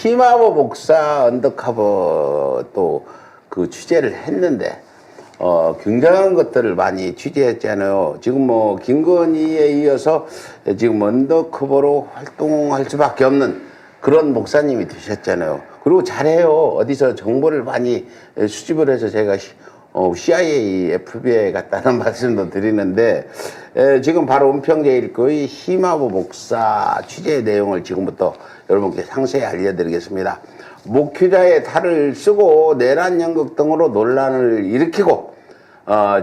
심화보 목사 언더커버 또 그 취재를 했는데 굉장한 것들을 많이 취재했잖아요. 지금 뭐 김건희에 이어서 지금 언더커버로 활동할 수밖에 없는 그런 목사님이 되셨잖아요. 그리고 잘해요. 어디서 정보를 많이 수집을 해서 제가 CIA, FBI 같다는 말씀도 드리는데 지금 바로 은평제일교회 심화보 목사 취재 내용을 지금부터 여러분께 상세히 알려드리겠습니다. 목회자의 탈을 쓰고 내란 연극 등으로 논란을 일으키고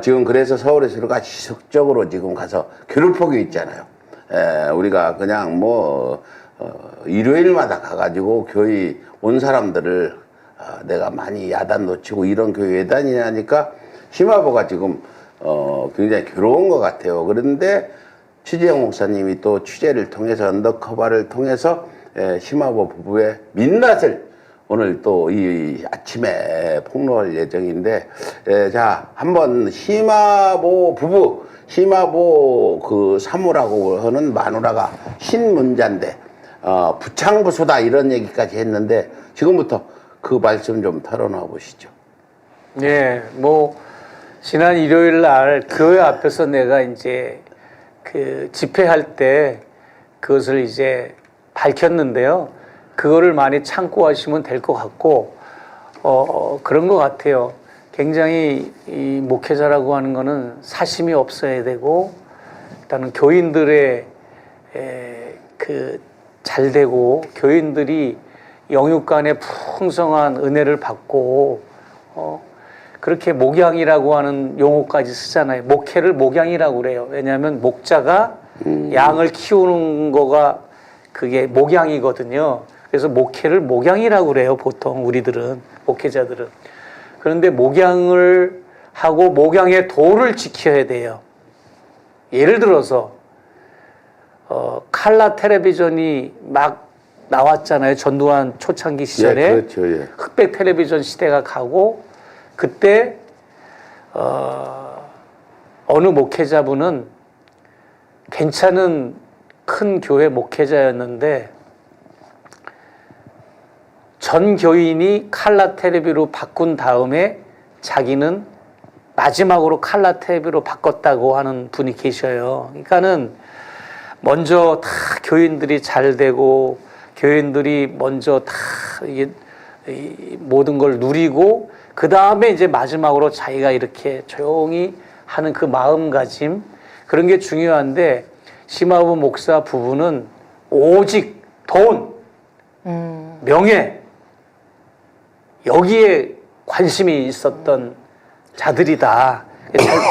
지금 그래서 서울에서가 지속적으로 지금 가서 괴롭히고 있잖아요. 우리가 그냥 뭐 일요일마다 가가지고 교회 온 사람들을 내가 많이 야단 놓치고 이런 교회 왜 다니냐니까 심화보가 지금 굉장히 괴로운 것 같아요. 그런데 취재영 목사님이 또 취재를 통해서 언더커버를 통해서 심화보 부부의 민낯을 오늘 또 이 아침에 폭로할 예정인데 자 한번 심화보 부부 심화보 그 사모라고 하는 마누라가 신문자인데 부창부수다 이런 얘기까지 했는데 지금부터 그 말씀 좀 털어놔 보시죠. 네, 뭐 지난 일요일 날 교회 앞에서 내가 이제 그 집회할 때 그것을 이제 밝혔는데요. 그거를 많이 참고하시면 될 것 같고 그런 것 같아요. 굉장히 이 목회자라고 하는 거는 사심이 없어야 되고 일단은 교인들의 그 잘되고 교인들이 영육간의 풍성한 은혜를 받고 그렇게 목양이라고 하는 용어까지 쓰잖아요. 목회를 목양이라고 그래요. 왜냐하면 목자가 양을 키우는 거가 그게 목양이거든요. 그래서 목회를 목양이라고 그래요. 보통 우리들은 목회자들은. 그런데 목양을 하고 목양의 도를 지켜야 돼요. 예를 들어서 칼라 텔레비전이 막 나왔잖아요. 전두환 초창기 시절에. 예, 그렇죠, 예. 흑백 텔레비전 시대가 가고 그때 어느 목회자분은 괜찮은 큰 교회 목회자였는데 전 교인이 칼라 텔레비로 바꾼 다음에 자기는 마지막으로 칼라 텔레비로 바꿨다고 하는 분이 계셔요. 그러니까는 먼저 다 교인들이 잘 되고 교인들이 먼저 다 이게 모든 걸 누리고 그 다음에 이제 마지막으로 자기가 이렇게 조용히 하는 그 마음가짐 그런 게 중요한데 심화보 목사 부부는 오직 돈, 명예 여기에 관심이 있었던 자들이다.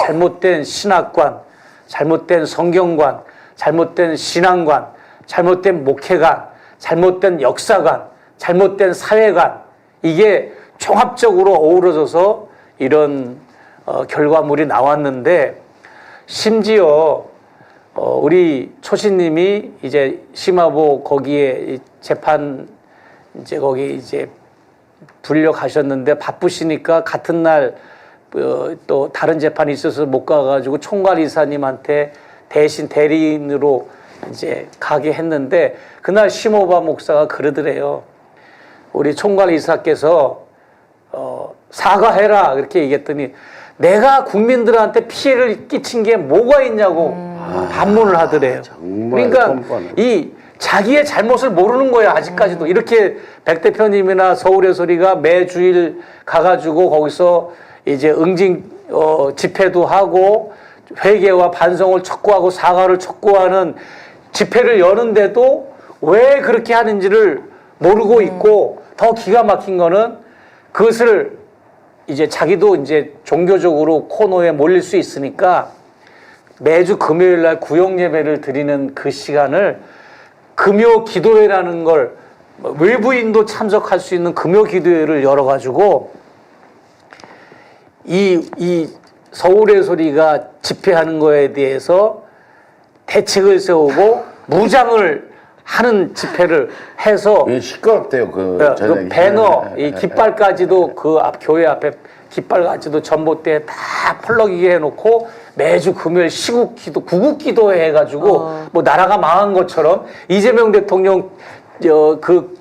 잘못된 신학관, 잘못된 성경관, 잘못된 신앙관, 잘못된 목회관, 잘못된 역사관, 잘못된 사회관 이게 종합적으로 어우러져서 이런 결과물이 나왔는데 심지어 우리 초신님이 이제 심화보 거기에 재판 이제 거기 이제 불려가셨는데 바쁘시니까 같은 날 또 다른 재판이 있어서 못 가가지고 총괄 이사님한테 대신 대리인으로 이제 가게 했는데 그날 심호바 목사가 그러더래요. 우리 총괄 이사께서 사과해라 그렇게 얘기했더니 내가 국민들한테 피해를 끼친 게 뭐가 있냐고 반문을 하더래요. 그러니까 이 자기의 잘못을 모르는 거예요. 아직까지도. 이렇게 백 대표님이나 서울의 소리가 매주일 가가지고 거기서 이제 응징 집회도 하고 회개와 반성을 촉구하고 사과를 촉구하는 집회를 여는데도 왜 그렇게 하는지를 모르고 있고 더 기가 막힌 거는 그것을 이제 자기도 이제 종교적으로 코너에 몰릴 수 있으니까 매주 금요일 날 구역 예배를 드리는 그 시간을 금요 기도회라는 걸 외부인도 참석할 수 있는 금요 기도회를 열어가지고 이 서울의 소리가 집회하는 거에 대해서 대책을 세우고 무장을 하는 집회를 해서 시끄럽대요. 그 배너, 이 깃발까지도 그 앞 교회 앞에 깃발까지도 전봇대에 다 펄럭이게 해놓고 매주 금요일 시국 기도, 구국 기도회 해가지고 뭐 나라가 망한 것처럼 이재명 대통령 그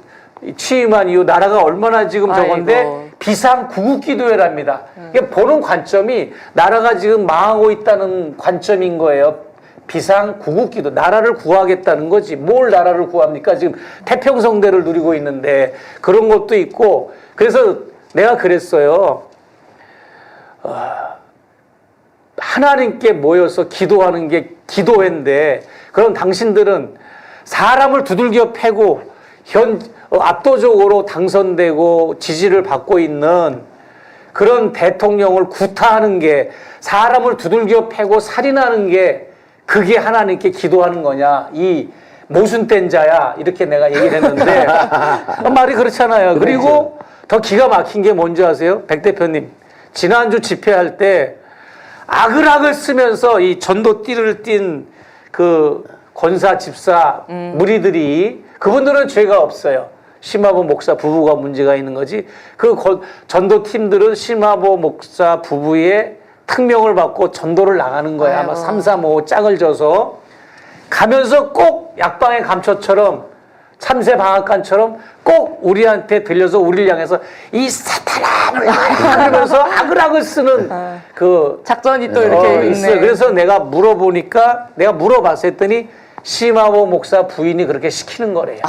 취임한 이후 나라가 얼마나 지금 저건데 아이고. 비상구국기도회랍니다. 이게 보는 관점이 나라가 지금 망하고 있다는 관점인 거예요. 비상구국기도, 나라를 구하겠다는 거지. 뭘 나라를 구합니까? 지금 태평성대를 누리고 있는데 그런 것도 있고. 그래서 내가 그랬어요. 하나님께 모여서 기도하는 게 기도회인데, 그럼 당신들은 사람을 두들겨 패고 압도적으로 당선되고 지지를 받고 있는 그런 대통령을 구타하는 게, 사람을 두들겨 패고 살인하는 게 그게 하나님께 기도하는 거냐, 이 모순된 자야, 이렇게 내가 얘기를 했는데 말이 그렇잖아요. 그리고 더 기가 막힌 게 뭔지 아세요? 백 대표님, 지난주 집회할 때 아글아글 쓰면서 이 전도띠를 띤 그 권사 집사 무리들이, 그분들은 죄가 없어요. 심화보 목사 부부가 문제가 있는 거지. 그 전도팀들은 심화보 목사 부부의 특명을 받고 전도를 나가는 거야. 아마 335 짝을 져서 가면서 꼭 약방의 감초처럼, 참새 방앗간처럼 꼭 우리한테 들려서 우리를 향해서 이 사탄아 그러면서 아글아글 쓰는 그 작전이 또 이렇게 있어요. 있네. 그래서 내가 물어봤어 했더니 심화보 목사 부인이 그렇게 시키는 거래요.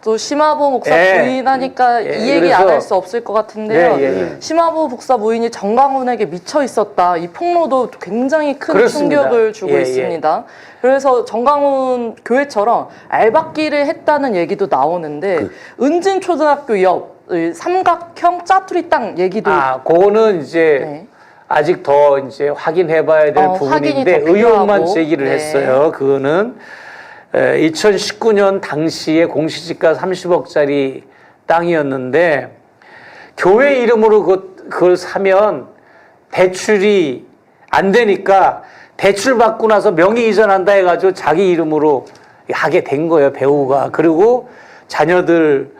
또 심화보 목사 예. 부인하니까 예, 이 얘기 안 그래서- 할 수 없을 것 같은데요. 예. 심화보 목사 부인이 정광훈에게 미쳐 있었다. 이 폭로도 굉장히 큰 그렇습니다. 충격을 주고 예. 있습니다. 그래서 정광훈 교회처럼 알박기를 했다는 얘기도 나오는데 은진초등학교 옆 삼각형 짜투리 땅 얘기도 그거는 이제 네. 아직 더 이제 확인해봐야 될 확인이 부분인데 더 의혹만 필요하고. 제기를 네. 했어요. 그거는 2019년 당시에 공시지가 30억짜리 땅이었는데, 교회 이름으로 그걸 사면 대출이 안 되니까 대출 받고 나서 명의 이전한다 해가지고 자기 이름으로 하게 된 거예요, 배우가. 그리고 자녀들에게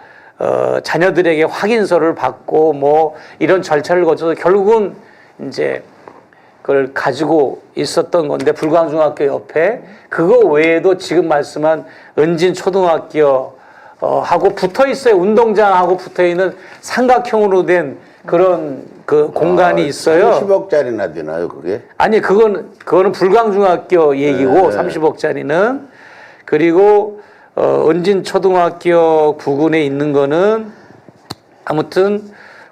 확인서를 받고 뭐 이런 절차를 거쳐서 결국은 이제 그걸 가지고 있었던 건데, 불광중학교 옆에 그거 외에도 지금 말씀한 은진초등학교 하고 붙어 있어요. 운동장하고 붙어 있는 삼각형으로 된 그런 그 공간이 있어요. 30억짜리나 되나요, 그게? 아니, 그거는 불광중학교 얘기고, 30억짜리는. 그리고 은진초등학교 부근에 있는 거는 아무튼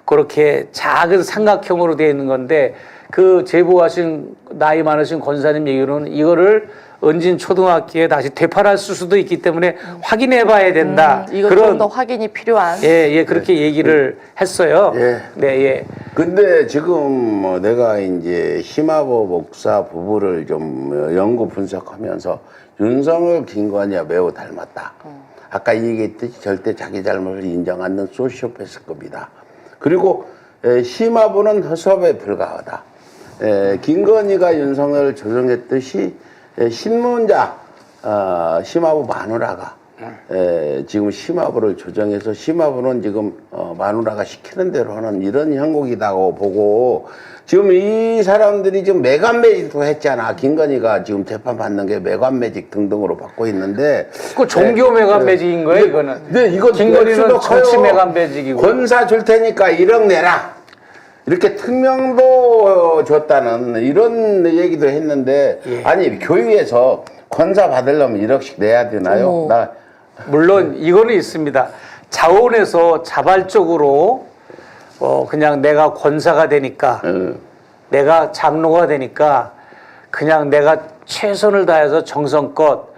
그렇게 작은 삼각형으로 되어 있는 건데, 그 제보하신 나이 많으신 권사님 얘기로는 이거를 은진초등학교에 다시 되팔았을 수도 있기 때문에 확인해 봐야 된다. 이건 좀 더 확인이 필요한. 그렇게 얘기를 했어요. 예. 네, 예. 근데 지금 뭐 내가 이제 심화보 목사 부부를 좀 연구 분석하면서 윤석열 김건희와 매우 닮았다. 아까 얘기했듯이 절대 자기 잘못을 인정 않는 소시오패스급이다. 그리고 심화보는 허섭에 불과하다. 김건희가 윤석열을 조정했듯이 신문자 심화보 마누라가 지금 심화보를 조정해서 심화보는 지금 마누라가 시키는 대로 하는 이런 형국이라고 보고, 지금 이 사람들이 지금 매관매직도 했잖아. 김건희가 지금 재판받는 게 매관매직 등등으로 받고 있는데, 그 종교 매관매직인 거예요, 이거는. 근데 이거 김건희는 정치 매관매직이고. 권사 줄 테니까 1억 내라, 이렇게 특명도 줬다는 이런 얘기도 했는데, 아니 교육에서 권사 받으려면 1억씩 내야 되나요? 물론 이거는 있습니다. 자원에서 자발적으로 그냥 내가 권사가 되니까, 내가 장로가 되니까 그냥 내가 최선을 다해서 정성껏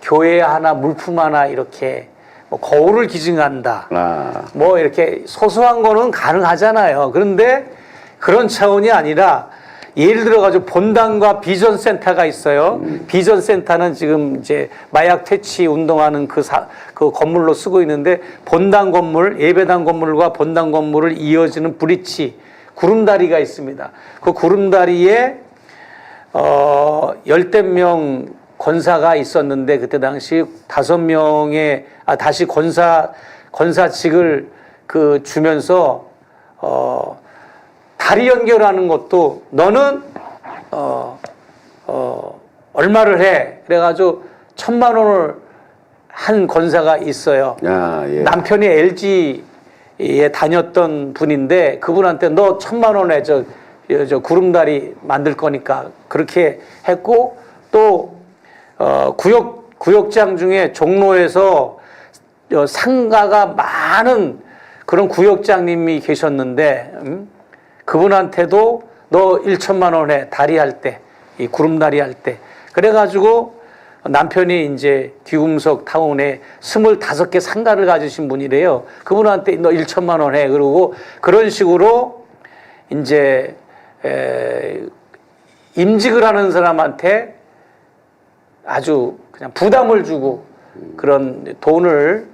교회 하나 물품 하나 이렇게 뭐 거울을 기증한다. 뭐 이렇게 소소한 거는 가능하잖아요. 그런데 그런 차원이 아니라, 예를 들어가지고 본당과 비전센터가 있어요. 비전센터는 지금 이제 마약 퇴치 운동하는 그 건물로 쓰고 있는데, 본당 건물, 예배당 건물과 본당 건물을 이어지는 브릿지, 구름다리가 있습니다. 그 구름다리에 10대 명 권사가 있었는데, 그때 당시 5명의 다시 권사직을 주면서 다리 연결하는 것도 너는 얼마를 해? 그래가지고 1,000만 원을 한 권사가 있어요. 아, 예. 남편이 LG에 다녔던 분인데 그분한테 너 1,000만 원에 저 구름다리 만들 거니까 그렇게 했고 또 구역장 중에 종로에서 상가가 많은 그런 구역장님이 계셨는데 그분한테도 너 1,000만 원에 다리 할 때, 이 구름다리 할 때 그래가지고 남편이 이제 귀금속 타운에 25개 상가를 가지신 분이래요. 그분한테 너 1,000만 원 해. 그러고 그런 식으로 이제 임직을 하는 사람한테 아주 그냥 부담을 주고 그런 돈을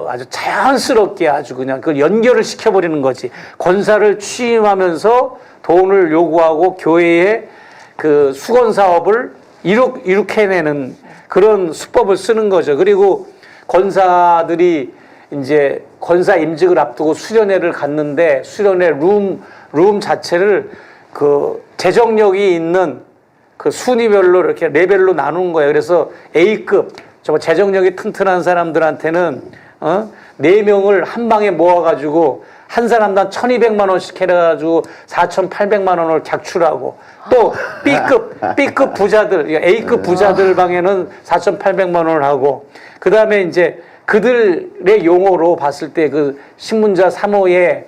아주 자연스럽게 아주 그냥 그걸 연결을 시켜버리는 거지. 권사를 취임하면서 돈을 요구하고 교회의 그 수건 사업을 이룩해내는 그런 수법을 쓰는 거죠. 그리고 권사들이 이제 권사 임직을 앞두고 수련회를 갔는데 수련회 룸 자체를 그 재정력이 있는 그 순위별로 이렇게 레벨로 나누는 거예요. 그래서 A급, 정말 재정력이 튼튼한 사람들한테는 4명을 한 방에 모아가지고 한 사람당 1,200만 원씩 해가지고 4,800만 원을 객출하고 또 B급 부자들, A급 부자들 방에는 4,800만 원을 하고 그 다음에 이제 그들의 용어로 봤을 때 그 신문자 3호의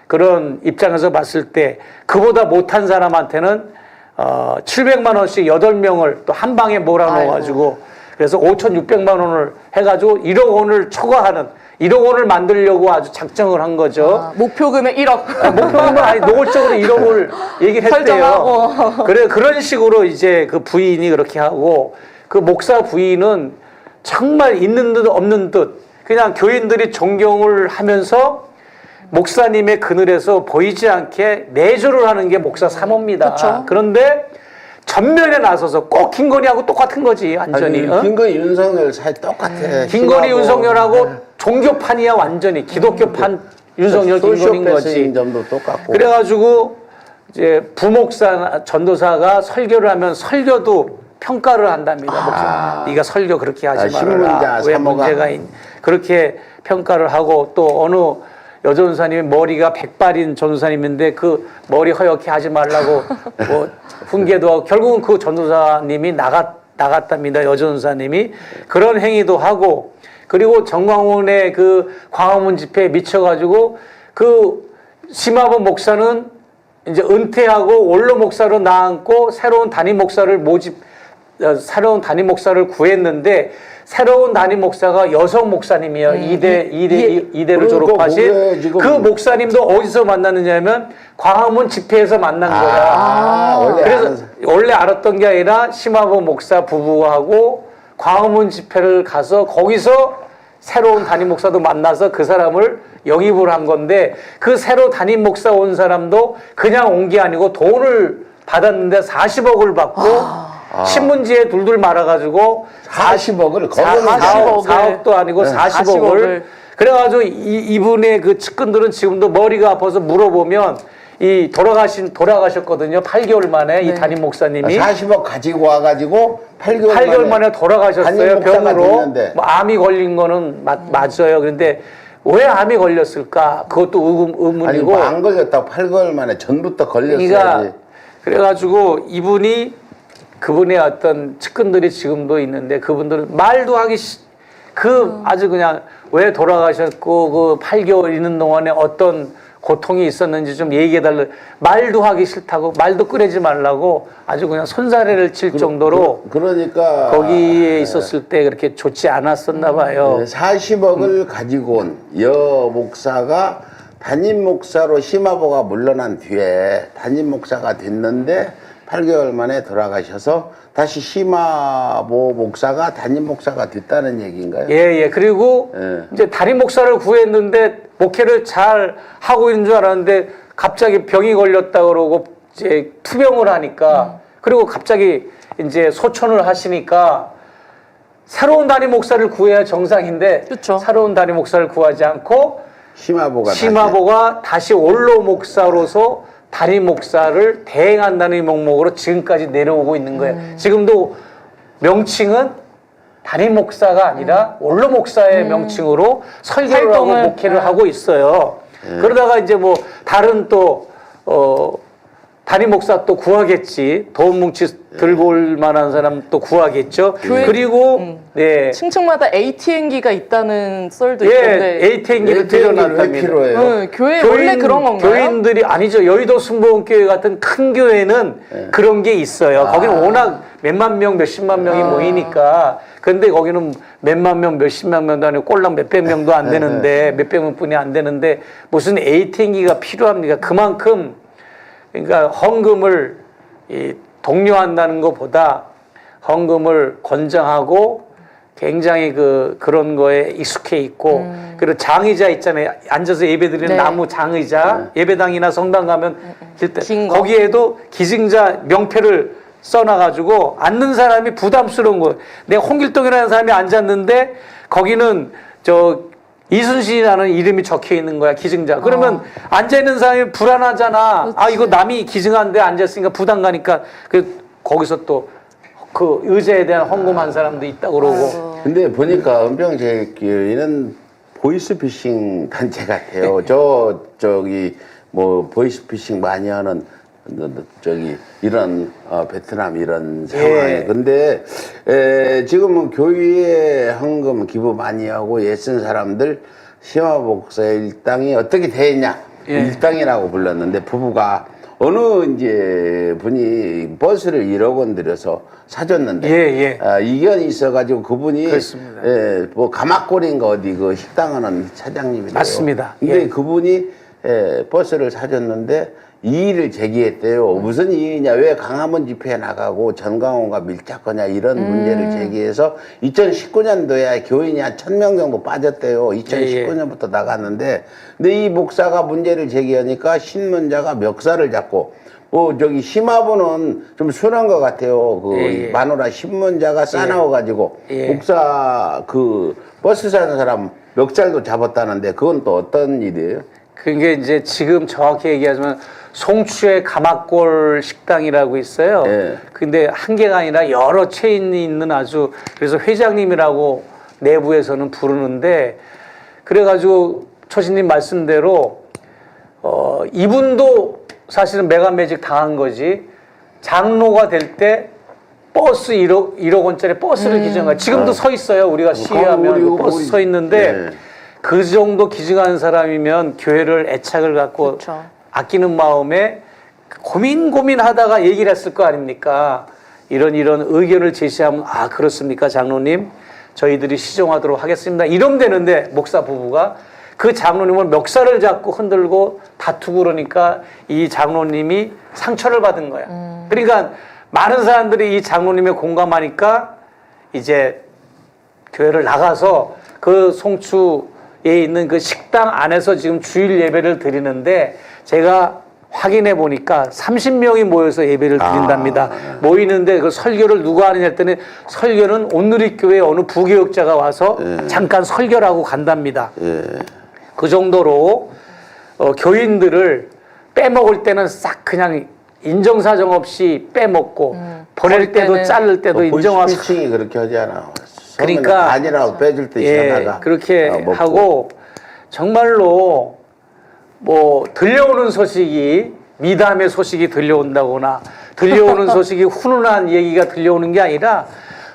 그런 입장에서 봤을 때 그보다 못한 사람한테는 700만 원씩 8명을 또 한 방에 몰아넣어가지고 그래서 5,600만 원을 해가지고 1억 원을 초과하는 1억 원을 만들려고 아주 작정을 한 거죠. 목표 금액 1억. 목표금은 아니 노골적으로 1억을 얘기를 했대요. 그래 그런 식으로 이제 그 부인이 그렇게 하고 그 목사 부인은 정말 있는 듯 없는 듯 그냥 교인들이 존경을 하면서 목사님의 그늘에서 보이지 않게 내조를 하는 게 목사 사모입니다. 그쵸? 그런데 전면에 나서서 꼭 김건희하고 똑같은 거지 완전히. 아니, 김건희 윤석열 사이 똑같아. 김건희 심하고. 윤석열하고 종교판이야 완전히 기독교판 윤석열 김건희인 거지. 점도 똑같고. 그래가지고 이제 부목사 전도사가 설교를 하면 설교도 평가를 한답니다. 목사. 네가 설교 그렇게 하지 말아라. 신문자 왜 사모가. 문제가 그렇게 평가를 하고 또 어느 여전사님이 머리가 백발인 전도사님인데 그 머리 허옇게 하지 말라고 뭐 훈계도 하고 결국은 그 전도사님이 나갔답니다. 여전사님이 그런 행위도 하고 그리고 정광훈의 그 광화문 집회에 미쳐가지고 그 심화범 목사는 이제 은퇴하고 원로 목사로 나앉고 새로운 담임 목사를 구했는데 새로운 담임 목사가 여성 목사님이에요. 이대를 졸업하신 그 목사님도 어디서 만났느냐면 광화문 집회에서 만난 거야. 그래서 원래 알았던 게 아니라 심화범 목사 부부하고 광화문 집회를 가서 거기서 새로운 담임 목사도 만나서 그 사람을 영입을 한 건데 그 새로 담임 목사 온 사람도 그냥 온 게 아니고 돈을 받았는데 40억을 받고 신문지에 둘둘 말아가지고 40억을 4억도 아니고 40억을 그래가지고 이분의 그 측근들은 지금도 머리가 아파서 물어보면 이 돌아가셨거든요. 8개월 만에 이 담임 목사님이 40억 가지고 와가지고 8개월 만에 돌아가셨어요. 병으로 뭐 암이 걸린 거는 맞아요. 그런데 왜 암이 걸렸을까? 그것도 의문이고. 아니 뭐 안 걸렸다고 8개월 만에 전부터 걸렸어야지. 그러니까 그래가지고 그분의 어떤 측근들이 지금도 있는데 그분들은 말도 하기 아주 그냥 왜 돌아가셨고 그 8개월 있는 동안에 어떤 고통이 있었는지 좀 얘기해달라. 말도 하기 싫다고 말도 꺼내지 말라고 아주 그냥 손사래를 칠 정도로 그러니까 거기에 있었을 때 그렇게 좋지 않았었나 봐요. 40억을 가지고 온 여 목사가 담임 목사로 심화보가 물러난 뒤에 담임 목사가 됐는데 8개월 만에 돌아가셔서 다시 심화보 목사가 담임 목사가 됐다는 얘기인가요? 예. 그리고 이제 담임 목사를 구했는데 목회를 잘 하고 있는 줄 알았는데 갑자기 병이 걸렸다 그러고 이제 투병을 하니까 그리고 갑자기 이제 소천을 하시니까 새로운 담임 목사를 구해야 정상인데 그쵸. 새로운 담임 목사를 구하지 않고 심화보가 다시 원로 목사로서 담임 목사를 대행한다는 명목으로 지금까지 내려오고 있는 거예요. 지금도 명칭은 담임 목사가 아니라 원로 목사의 명칭으로 설교를 하고 활동을, 목회를 하고 있어요. 그러다가 이제 뭐 다른 또 담임 목사 또 구하겠지. 도움 뭉치 들고 올 만한 사람 또 구하겠죠. 그리고 네. 층층마다 ATM기가 있다는 썰도 예, 있던데. ATM기를 왜 들여놨답니다. 필요해요? 교회 원래 그런 건가요? 교인들이 아니죠. 여의도 순복음교회 같은 큰 교회는 그런 게 있어요. 거기는 워낙 몇만 명, 몇십만 명이 모이니까. 근데 거기는 몇만 명, 몇십만 명도 아니고 꼴랑 몇백 명도 안 되는데 몇백 명뿐이 안 되는데 무슨 ATM기가 필요합니까? 그만큼 그러니까 헌금을 독려한다는 것보다 헌금을 권장하고 굉장히 그런 거에 익숙해 있고 그리고 장의자 있잖아요. 앉아서 예배드리는 네. 나무 장의자 예배당이나 성당 가면 길 때 긴 거. 거기에도 기증자 명패를 써놔가지고 앉는 사람이 부담스러운 거예요. 내가 홍길동이라는 사람이 앉았는데 거기는 이순신이라는 이름이 적혀 있는 거야, 기증자. 그러면 앉아있는 사람이 불안하잖아. 그렇지. 아, 이거 남이 기증한데 앉았으니까 부담 가니까 거기서 또 그 의제에 대한 헌금한 사람도 있다고 그러고. 근데 보니까 은평제일교회는 보이스피싱 단체 같아요. 저기 뭐 보이스피싱 많이 하는 이런 베트남 이런 상황에 근데 지금은 교회에 헌금 기부 많이 하고 애쓴 사람들 심화복사의 일당이 어떻게 되었냐 일당이라고 불렀는데 부부가 어느 이제 분이 버스를 1억 원 들여서 사줬는데 이견이 있어가지고 그분이 그렇습니다. 뭐 가막골인가 어디 그 식당하는 차장님이래요. 맞습니다. 근데 그분이 버스를 사줬는데 이의를 제기했대요. 무슨 이의냐? 왜 강화문 집회에 나가고 전광훈과 밀착하냐? 이런 문제를 제기해서 2019년도에 교인이 한 1000명 정도 빠졌대요. 2019년부터 나갔는데 근데 이 목사가 문제를 제기하니까 신문자가 멱살을 잡고 심화부는 좀 순한 것 같아요. 마누라 신문자가 싸나워가지고 목사 버스 사는 사람 멱살도 잡았다는데 그건 또 어떤 일이에요? 그게 이제 지금 정확히 얘기하자면 송추의 가막골 식당이라고 있어요. 근데 한 개가 아니라 여러 체인이 있는 그래서 회장님이라고 내부에서는 부르는데 그래가지고 초신님 말씀대로 이분도 사실은 메가매직 당한 거지. 장로가 될 때 버스 1억 원짜리 버스를 기증한 거야. 지금도 서 있어요. 우리가 시위하면 버스 서 있는데 그 정도 기증한 사람이면 교회를 애착을 갖고 그쵸. 아끼는 마음에 고민하다가 얘기를 했을 거 아닙니까? 이런 의견을 제시하면 그렇습니까 장로님? 저희들이 시정하도록 하겠습니다. 이러면 되는데 목사 부부가 그 장로님을 멱살을 잡고 흔들고 다투고 그러니까 이 장로님이 상처를 받은 거야. 그러니까 많은 사람들이 이 장로님에 공감하니까 이제 교회를 나가서 그 송추에 있는 그 식당 안에서 지금 주일 예배를 드리는데 제가 확인해 보니까 30명이 모여서 예배를 드린답니다. 모이는데 그 설교를 누가 하느냐 했더니 설교는 온누리교회 어느 부교역자가 와서 잠깐 설교를 하고 간답니다. 그 정도로 교인들을 빼먹을 때는 싹 그냥 인정사정 없이 빼먹고 보낼 때도 자를 때도 인정하고 보이스피싱이 그렇게 하지 않아. 그러니까 아니라고 빼줄 때 있다가 그렇게 하고 정말로 들려오는 소식이 미담의 소식이 들려온다거나 들려오는 소식이 훈훈한 얘기가 들려오는 게 아니라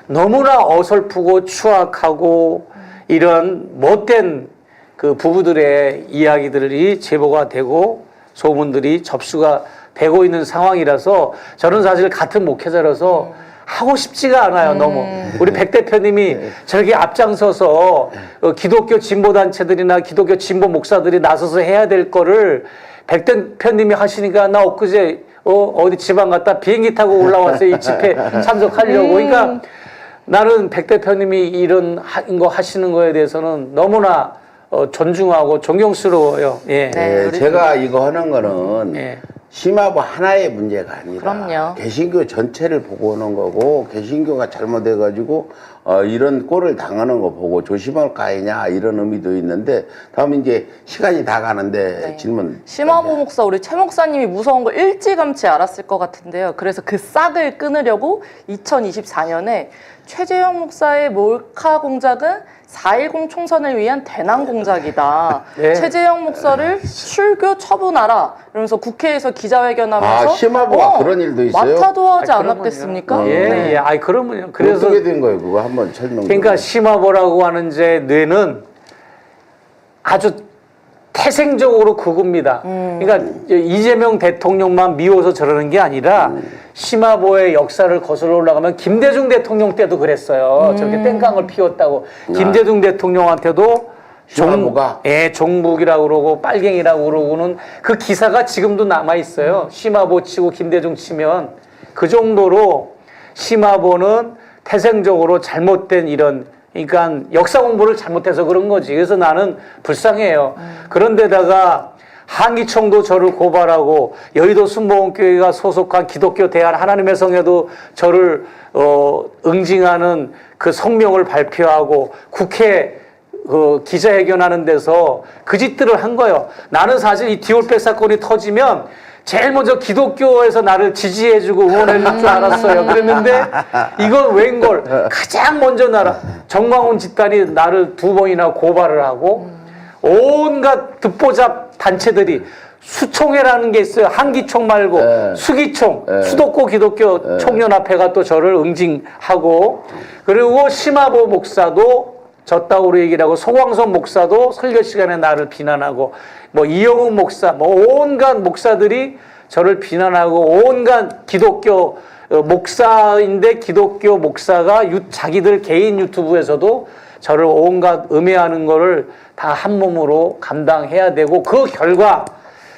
너무나 어설프고 추악하고 이런 못된 그 부부들의 이야기들이 제보가 되고 소문들이 접수가 되고 있는 상황이라서 저는 사실 같은 목회자라서 하고 싶지가 않아요. 너무 우리 백 대표님이 저렇게 앞장서서 기독교 진보단체들이나 기독교 진보 목사들이 나서서 해야 될 거를 백 대표님이 하시니까 나 엊그제 어디 지방 갔다 비행기 타고 올라왔어요. 이 집회 참석하려고. 그러니까 나는 백 대표님이 이런 거 하시는 거에 대해서는 너무나 존중하고 존경스러워요. 제가 이거 하는 거는 심화보 하나의 문제가 아니라 그럼요. 개신교 전체를 보고 오는 거고 개신교가 잘못해가지고 이런 꼴을 당하는 거 보고 조심할 거 아니냐 이런 의미도 있는데 다음 이제 시간이 다 가는데 네. 질문. 심화보 목사 우리 최 목사님이 무서운 걸 일찌감치 알았을 것 같은데요. 그래서 그 싹을 끊으려고 2024년에 최재형 목사의 몰카 공작은 4.10 총선을 위한 대남 공작이다. 네. 최재형 목사를 출교 처분하라. 이러면서 국회에서 기자회견하면서 심화보가 그런 일도 있어요? 마타도하지 아, 않았겠습니까? 예, 네. 예. 아이, 그러면요. 그래서. 어떻게 된 거예요? 그거 한번 설명. 그러니까 심화보라고 하는 제 뇌는 아주 태생적으로 그겁니다. 그러니까 이재명 대통령만 미워서 저러는 게 아니라 심화보의 역사를 거슬러 올라가면 김대중 대통령 때도 그랬어요. 저렇게 땡깡을 피웠다고. 김대중 대통령한테도 심화보가? 종북이라고 그러고 빨갱이라고 그러고는 그 기사가 지금도 남아 있어요. 심화보 치고 김대중 치면 그 정도로 심화보는 태생적으로 잘못된 이런 그러니까 역사 공부를 잘못해서 그런 거지. 그래서 나는 불쌍해요. 그런데다가 한기총도 저를 고발하고 여의도 순복음교회가 소속한 기독교 대한 하나님의 성에도 저를 응징하는 그 성명을 발표하고 국회 기자회견하는 데서 그 짓들을 한 거예요. 나는 사실 이 디올백 사건이 터지면 제일 먼저 기독교에서 나를 지지해주고 응원해줄 줄 알았어요. 그랬는데 이건 웬걸 가장 먼저 정광훈 집단이 나를 2번이나 고발을 하고 온갖 듣보잡 단체들이 수총회라는 게 있어요. 한기총 말고 수기총, 수도권 기독교 총연합회가 또 저를 응징하고 그리고 심화보 목사도 졌다고 얘기를 하고 소광선 목사도 설교 시간에 나를 비난하고 뭐 이영웅 목사 뭐 온갖 목사들이 저를 비난하고 온갖 기독교 목사인데 기독교 목사가 자기들 개인 유튜브에서도 저를 온갖 음해하는 거를 다 한 몸으로 감당해야 되고 그 결과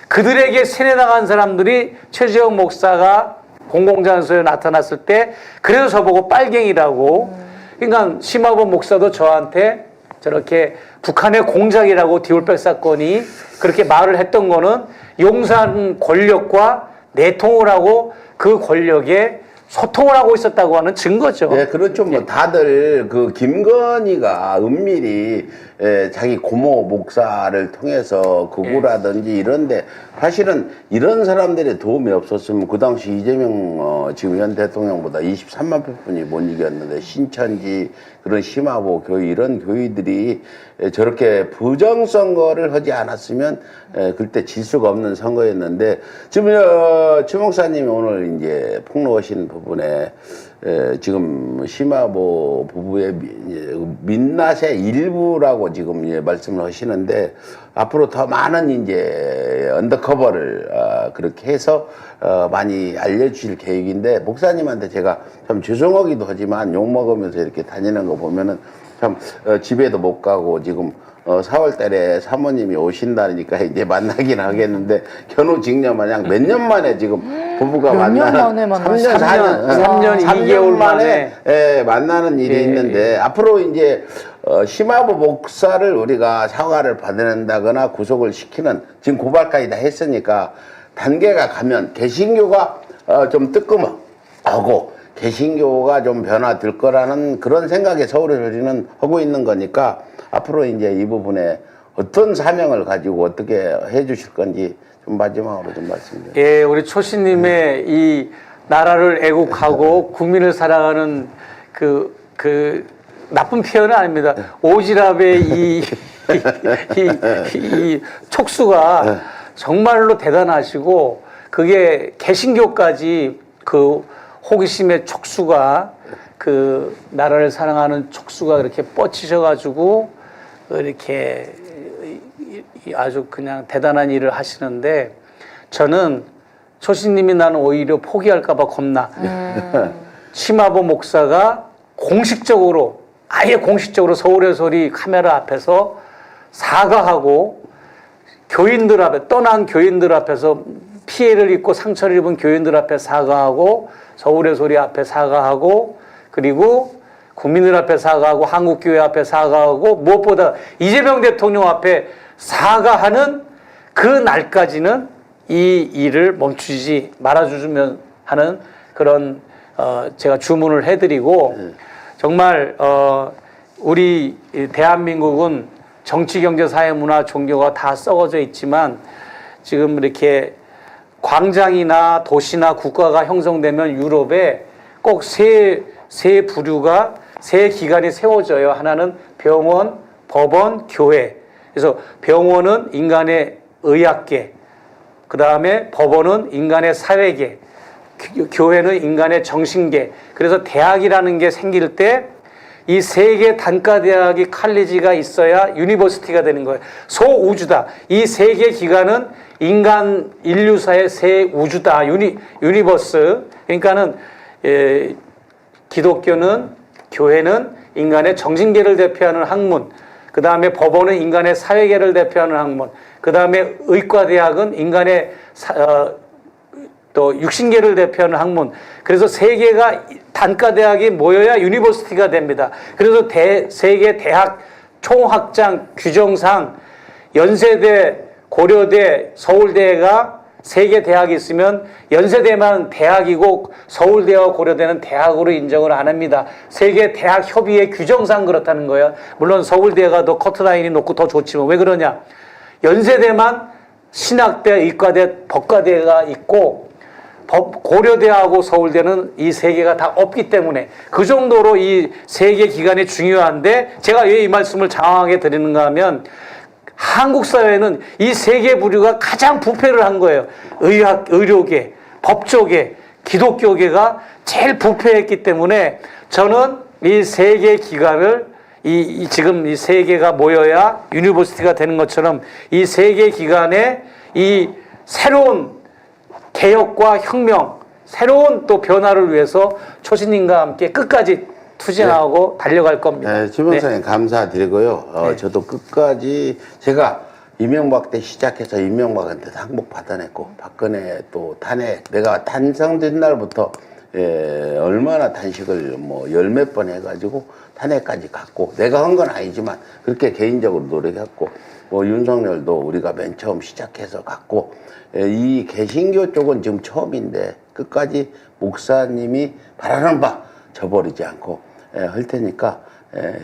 그들에게 세뇌당한 사람들이 최재형 목사가 공공장소에 나타났을 때 그래서 저보고 빨갱이라고 그러니까 심화보 목사도 저한테 저렇게 북한의 공작이라고 디올백 사건이 그렇게 말을 했던 거는 용산 권력과 내통을 하고 그 권력에 소통을 하고 있었다고 하는 증거죠. 네, 그렇죠. 뭐 다들 그 김건희가 은밀히 자기 고모 목사를 통해서 극우라든지 이런데 사실은 이런 사람들의 도움이 없었으면 그 당시 이재명 지금 현 대통령보다 23만 표뿐이 못 이겼는데 신천지 그런 심화보 교회 이런 교회들이 저렇게 부정선거를 하지 않았으면 그때 질 수가 없는 선거였는데 지금 최 목사님이 오늘 이제 폭로하신 부분에 지금 심화보 부부의 민낯의 일부라고 지금 말씀을 하시는데 앞으로 더 많은 이제 언더커버를 그렇게 해서 많이 알려주실 계획인데 목사님한테 제가 참 죄송하기도 하지만 욕 먹으면서 이렇게 다니는 거 보면은 참 집에도 못 가고 지금 4월 달에 사모님이 오신다니까 이제 만나긴 하겠는데 견우직녀 마냥 몇 년 만에 지금 부부가 몇 년 만나는 만에 만나요? 3년 2개월 만에 만나는 일이 있는데 앞으로 이제 심화보 목사를 우리가 사과를 받는다거나 구속을 시키는 지금 고발까지 다 했으니까 단계가 가면 개신교가 좀 뜨끔하고 개신교가 좀 변화될 거라는 그런 생각에 서울의 소리는 하고 있는 거니까 앞으로 이제 이 부분에 어떤 사명을 가지고 어떻게 해 주실 건지 좀 마지막으로 좀 말씀해 주세요. 예, 우리 초신님의 이 나라를 애국하고 국민을 사랑하는 그 나쁜 표현은 아닙니다. 오지랖의 이 촉수가 정말로 대단하시고 그게 개신교까지 그 호기심의 촉수가 그 나라를 사랑하는 촉수가 그렇게 뻗치셔가지고 이렇게 아주 그냥 대단한 일을 하시는데 저는 초신님이 나는 오히려 포기할까봐 겁나. 심화보 목사가 공식적으로 아예 공식적으로 서울의 소리 카메라 앞에서 사과하고 교인들 앞에 떠난 교인들 앞에서 피해를 입고 상처를 입은 교인들 앞에 사과하고 서울의 소리 앞에 사과하고 그리고 국민들 앞에 사과하고 한국교회 앞에 사과하고 무엇보다 이재명 대통령 앞에 사과하는 그 날까지는 이 일을 멈추지 말아주면 하는 그런 제가 주문을 해드리고 정말 우리 대한민국은 정치, 경제, 사회, 문화, 종교가 다 썩어져 있지만 지금 이렇게 광장이나 도시나 국가가 형성되면 유럽에 꼭 세 부류가 세 기관이 세워져요. 하나는 병원, 법원, 교회. 그래서 병원은 인간의 의학계, 그 다음에 법원은 인간의 사회계, 교회는 인간의 정신계. 그래서 대학이라는 게 생길 때 이 세 개 단과대학이 칼리지가 있어야 유니버시티가 되는 거예요. 소우주다. 이 세 개 기관은 인간 인류사의 새 우주다. 유니버스. 그러니까는 기독교는, 교회는 인간의 정신계를 대표하는 학문, 그 다음에 법원은 인간의 사회계를 대표하는 학문, 그 다음에 의과대학은 인간의 또 육신계를 대표하는 학문. 그래서 세 개가 단과대학이 모여야 유니버시티가 됩니다. 그래서 세 개 대학 총학장 규정상 연세대, 고려대, 서울대가 세 개 대학이 있으면 연세대만 대학이고 서울대와 고려대는 대학으로 인정을 안 합니다. 세계 대학 협의회 규정상 그렇다는 거예요. 물론 서울대가 더 커트라인이 높고 더 좋지만 왜 그러냐? 연세대만 신학대, 의과대, 법과대가 있고 고려대하고 서울대는 이 세 개가 다 없기 때문에 그 정도로 이 세 개 기관이 중요한데 제가 왜 이 말씀을 장황하게 드리는가 하면 한국 사회는 이 세 개 부류가 가장 부패를 한 거예요. 의학, 의료계, 법조계, 기독교계가 제일 부패했기 때문에 저는 이 세 개 기관을 지금 이 세 개가 모여야 유니버시티가 되는 것처럼 이 세 개 기관의 이 새로운 개혁과 혁명, 새로운 또 변화를 위해서 초신님과 함께 끝까지 투쟁하고 달려갈 겁니다. 네, 주변사님 감사드리고요. 네. 저도 끝까지 제가 이명박 때 시작해서 이명박한테 항복 받아냈고 박근혜 또 탄핵 내가 탄생된 날부터 얼마나 단식을 뭐 열 몇 번 해가지고 탄핵까지 갔고 내가 한 건 아니지만 그렇게 개인적으로 노력했고 뭐 윤석열도 우리가 맨 처음 시작해서 갔고 이 개신교 쪽은 지금 처음인데 끝까지 목사님이 바라는 바 저버리지 않고 할 테니까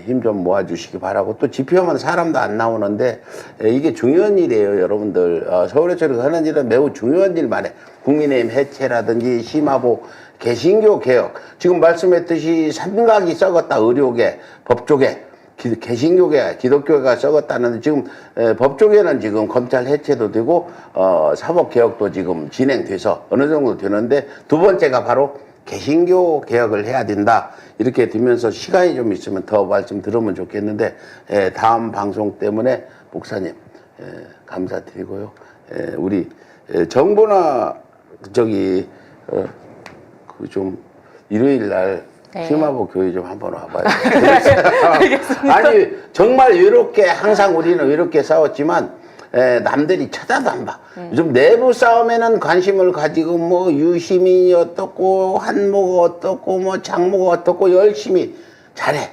힘 좀 모아주시기 바라고 또 집회하면 사람도 안 나오는데 이게 중요한 일이에요 여러분들. 서울에서 하는 일은 매우 중요한 일만 해. 국민의힘 해체라든지 심화보 개신교 개혁 지금 말씀했듯이 삼각이 썩었다. 의료계 법조계 개신교계 기독교가 썩었다는 지금 법조계는 지금 검찰 해체도 되고 사법개혁도 지금 진행돼서 어느 정도 되는데 두 번째가 바로 개신교 개혁을 해야 된다. 이렇게 되면서 시간이 좀 있으면 더 말씀 들으면 좋겠는데 다음 방송 때문에 목사님 감사드리고요. 우리 정부나 저기 그 좀 일요일 날 심화보 교회 좀 한번 와봐요. 아니 정말 이렇게 항상 우리는 이렇게 싸웠지만 남들이 쳐다도 안 봐. 요즘 내부 싸움에는 관심을 가지고 뭐 유시민이 어떻고 한모가 어떻고 뭐 장모가 어떻고 열심히 잘해.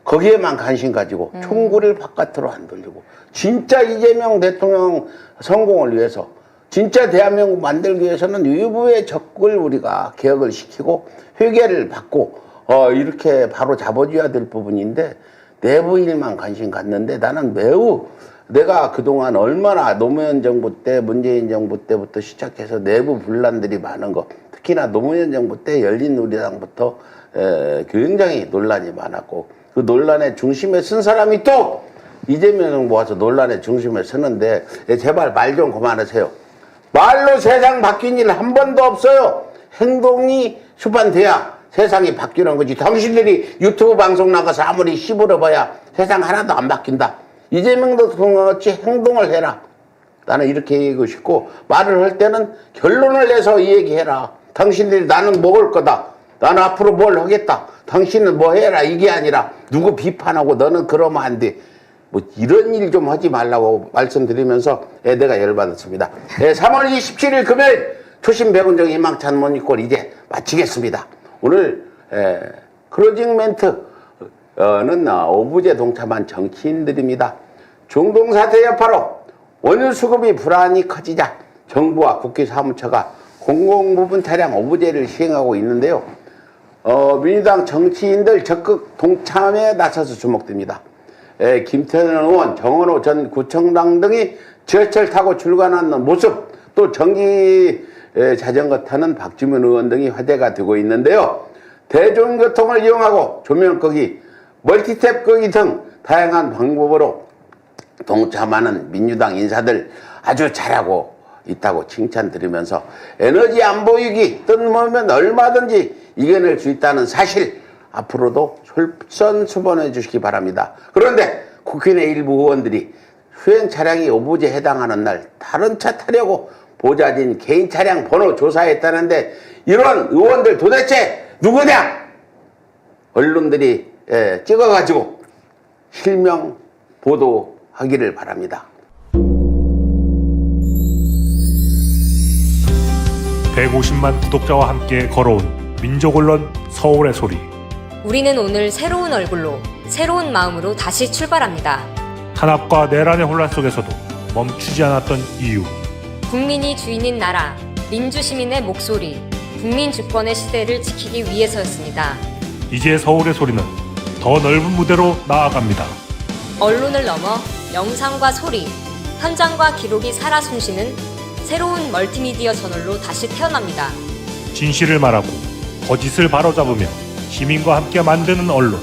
거기에만 관심 가지고 총구를 바깥으로 안 돌리고 진짜 이재명 대통령 성공을 위해서 진짜 대한민국 만들기 위해서는 외부의 적을 우리가 개혁을 시키고 회개를 받고 이렇게 바로 잡아줘야 될 부분인데 내부 일만 관심 갖는데 나는 매우 내가 그동안 얼마나 노무현 정부 때 문재인 정부 때부터 시작해서 내부 분란들이 많은 거 특히나 노무현 정부 때 열린우리당부터 굉장히 논란이 많았고 그 논란의 중심에 쓴 사람이 또 이재명을 모아서 논란의 중심에 서는데 제발 말 좀 그만하세요. 말로 세상 바뀐 일 한 번도 없어요. 행동이 수반돼야 세상이 바뀌는 거지. 당신들이 유튜브 방송 나가서 아무리 씹어봐야 세상 하나도 안 바뀐다. 이재명도 같이 행동을 해라. 나는 이렇게 얘기하고 싶고 말을 할 때는 결론을 내서 얘기해라. 당신들이 나는 먹을 거다. 나는 앞으로 뭘 하겠다. 당신은 뭐 해라. 이게 아니라 누구 비판하고 너는 그러면 안 돼. 뭐 이런 일 좀 하지 말라고 말씀드리면서 내가 열받았습니다. 3월 27일 금요일 초심 백운정 희망찬 모닝콜 이제 마치겠습니다. 오늘 클로징 멘트는 오부제 동참한 정치인들입니다. 중동사태 여파로 원유 수급이 불안이 커지자 정부와 국회 사무처가 공공부분 차량 오부제를 시행하고 있는데요. 민주당 정치인들 적극 동참에 나서서 주목됩니다. 김태년 의원, 정원호 전 구청장 등이 지하철 타고 출근하는 모습, 또 전기 자전거 타는 박주민 의원 등이 화제가 되고 있는데요. 대중교통을 이용하고 조명 끄기, 멀티탭 끄기 등 다양한 방법으로 동참하는 민주당 인사들 아주 잘하고 있다고 칭찬 드리면서 에너지 안보위기 뜬금없는 얼마든지 이겨낼 수 있다는 사실 앞으로도 솔선수범해 주시기 바랍니다. 그런데 국회의원 일부 의원들이 수행 차량이 오부제 해당하는 날 다른 차 타려고 보좌진 개인 차량 번호 조사했다는데 이런 의원들 도대체 누구냐? 언론들이 찍어가지고 실명 보도하기를 바랍니다. 150만 구독자와 함께 걸어온 민족언론 서울의 소리. 우리는 오늘 새로운 얼굴로, 새로운 마음으로 다시 출발합니다. 탄압과 내란의 혼란 속에서도 멈추지 않았던 이유. 국민이 주인인 나라, 민주시민의 목소리, 국민 주권의 시대를 지키기 위해서였습니다. 이제 서울의 소리는 더 넓은 무대로 나아갑니다. 언론을 넘어 영상과 소리, 현장과 기록이 살아 숨쉬는 새로운 멀티미디어 저널로 다시 태어납니다. 진실을 말하고 거짓을 바로잡으며 시민과 함께 만드는 언론.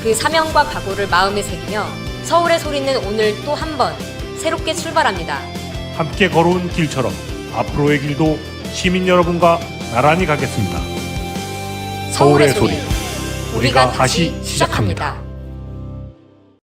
그 사명과 각오를 마음에 새기며 서울의 소리는 오늘 또 한 번 새롭게 출발합니다. 함께 걸어온 길처럼 앞으로의 길도 시민 여러분과 나란히 가겠습니다. 서울의 소리, 우리가 다시 시작합니다.